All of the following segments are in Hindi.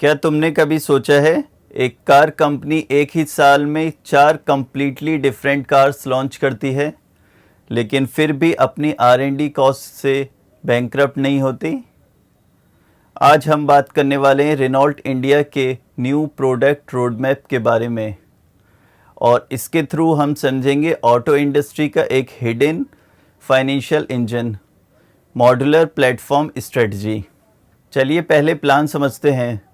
क्या तुमने कभी सोचा है एक कार कंपनी एक ही साल में 4 कम्प्लीटली डिफरेंट कार्स लॉन्च करती है, लेकिन फिर भी अपनी R&D कॉस्ट से बैंकरप्ट नहीं होती। आज हम बात करने वाले हैं रेनॉल्ट इंडिया के न्यू प्रोडक्ट रोडमैप के बारे में, और इसके थ्रू हम समझेंगे ऑटो इंडस्ट्री का एक hidden financial engine, modular platform strategy. चलिए पहले प्लान समझते हैं।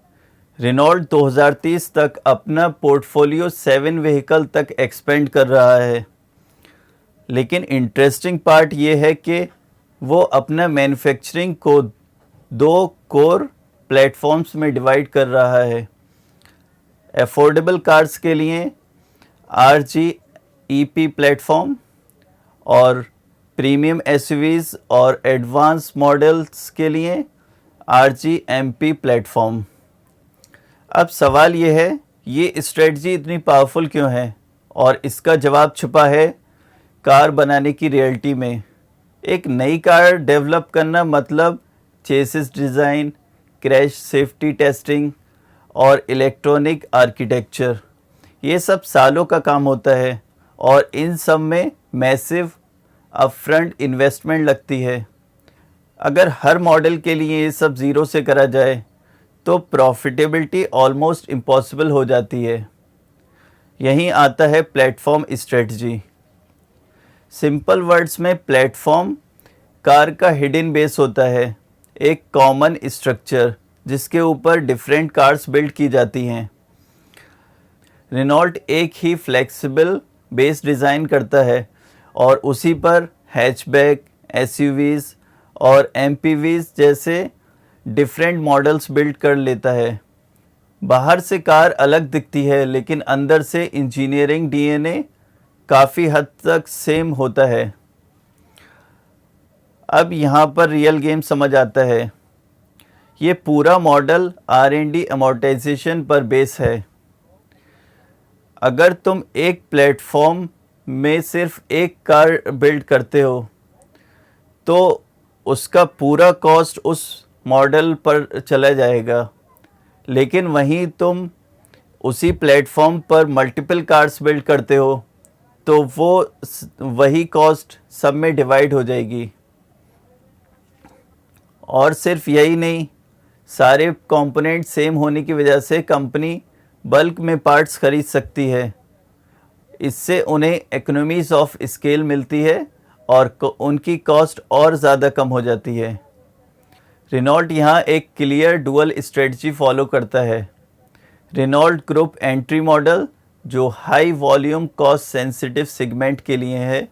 रेनॉल्ट 2030 तक अपना पोर्टफोलियो 7 व्हीकल तक एक्सपेंड कर रहा है, लेकिन इंटरेस्टिंग पार्ट ये है कि वो अपना मैन्युफैक्चरिंग को 2 कोर प्लेटफॉर्म्स में डिवाइड कर रहा है। अफोर्डेबल कार्स के लिए RGEP प्लेटफॉर्म और प्रीमियम SUVs और एडवांस मॉडल्स के लिए RGMP प्लेटफॉर्म। अब सवाल ये है, ये स्ट्रेटजी इतनी पावरफुल क्यों है? और इसका जवाब छुपा है कार बनाने की रियलिटी में। एक नई कार डेवलप करना मतलब chassis design, crash safety testing और इलेक्ट्रॉनिक आर्किटेक्चर, ये सब सालों का काम होता है और इन सब में मैसिव अपफ्रंट इन्वेस्टमेंट लगती है। अगर हर मॉडल के लिए ये सब ज़ीरो से करा जाए तो प्रॉफिटेबिलिटी ऑलमोस्ट इम्पॉसिबल हो जाती है। यहीं आता है प्लेटफॉर्म स्ट्रेटजी। सिंपल वर्ड्स में प्लेटफॉर्म कार का हिडन बेस होता है, एक कॉमन स्ट्रक्चर जिसके ऊपर डिफरेंट कार्स बिल्ड की जाती हैं। रेनॉल्ट एक ही फ्लेक्सिबल बेस डिज़ाइन करता है और उसी पर हैचबैक, SUVs और MPVs जैसे डिफरेंट मॉडल्स बिल्ड कर लेता है। बाहर से कार अलग दिखती है, लेकिन अंदर से इंजीनियरिंग DNA काफ़ी हद तक सेम होता है। अब यहाँ पर रियल गेम समझ आता है। ये पूरा मॉडल R&D अमोर्टाइजेशन पर बेस है। अगर तुम एक प्लेटफॉर्म में सिर्फ एक कार बिल्ड करते हो तो उसका पूरा कॉस्ट उस मॉडल पर चला जाएगा, लेकिन वहीं तुम उसी प्लेटफॉर्म पर मल्टीपल कार्स बिल्ड करते हो तो वही कॉस्ट सब में डिवाइड हो जाएगी। और सिर्फ यही नहीं, सारे कंपोनेंट सेम होने की वजह से कंपनी बल्क में पार्ट्स खरीद सकती है। इससे उन्हें इकोनॉमीज ऑफ स्केल मिलती है और उनकी कॉस्ट और ज़्यादा कम हो जाती है। रेनॉल्ट यहाँ एक क्लियर डुअल स्ट्रेटजी फॉलो करता है। रेनॉल्ट ग्रुप एंट्री मॉडल जो high volume cost sensitive segment के लिए है,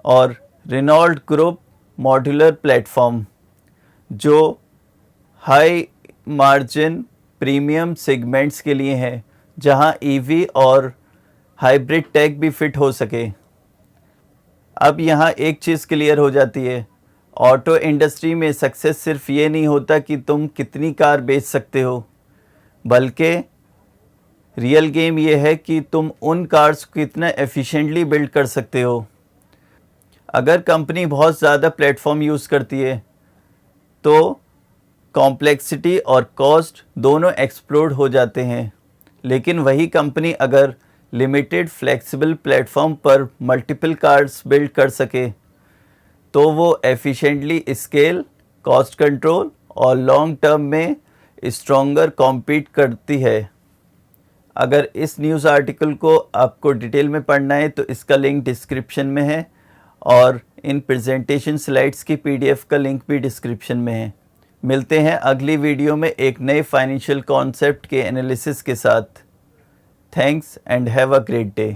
और रेनॉल्ट ग्रुप मॉड्यूलर प्लेटफॉर्म जो हाई मार्जिन प्रीमियम सेगमेंट्स के लिए है, जहां EV और हाइब्रिड टेक भी फिट हो सके। अब यहाँ एक चीज़ क्लियर हो जाती है, ऑटो इंडस्ट्री में सक्सेस सिर्फ ये नहीं होता कि तुम कितनी कार बेच सकते हो, बल्कि रियल गेम ये है कि तुम उन कार्स को कितना एफिशिएंटली बिल्ड कर सकते हो। अगर कंपनी बहुत ज़्यादा प्लेटफॉर्म यूज़ करती है तो कॉम्प्लेक्सिटी और कॉस्ट दोनों एक्सप्लोड हो जाते हैं, लेकिन वही कंपनी अगर लिमिटेड फ्लेक्सिबल प्लेटफॉर्म पर मल्टीपल कार्स बिल्ड कर सके तो वो एफिशिएंटली स्केल, कॉस्ट कंट्रोल और लॉन्ग टर्म में स्ट्रॉन्गर कॉम्पीट करती है। अगर इस न्यूज़ आर्टिकल को आपको डिटेल में पढ़ना है तो इसका लिंक डिस्क्रिप्शन में है, और इन प्रेजेंटेशन स्लाइड्स की PDF का लिंक भी डिस्क्रिप्शन में है। मिलते हैं अगली वीडियो में एक नए फाइनेंशियल कॉन्सेप्ट के एनालिसिस के साथ। Thanks and have a great day.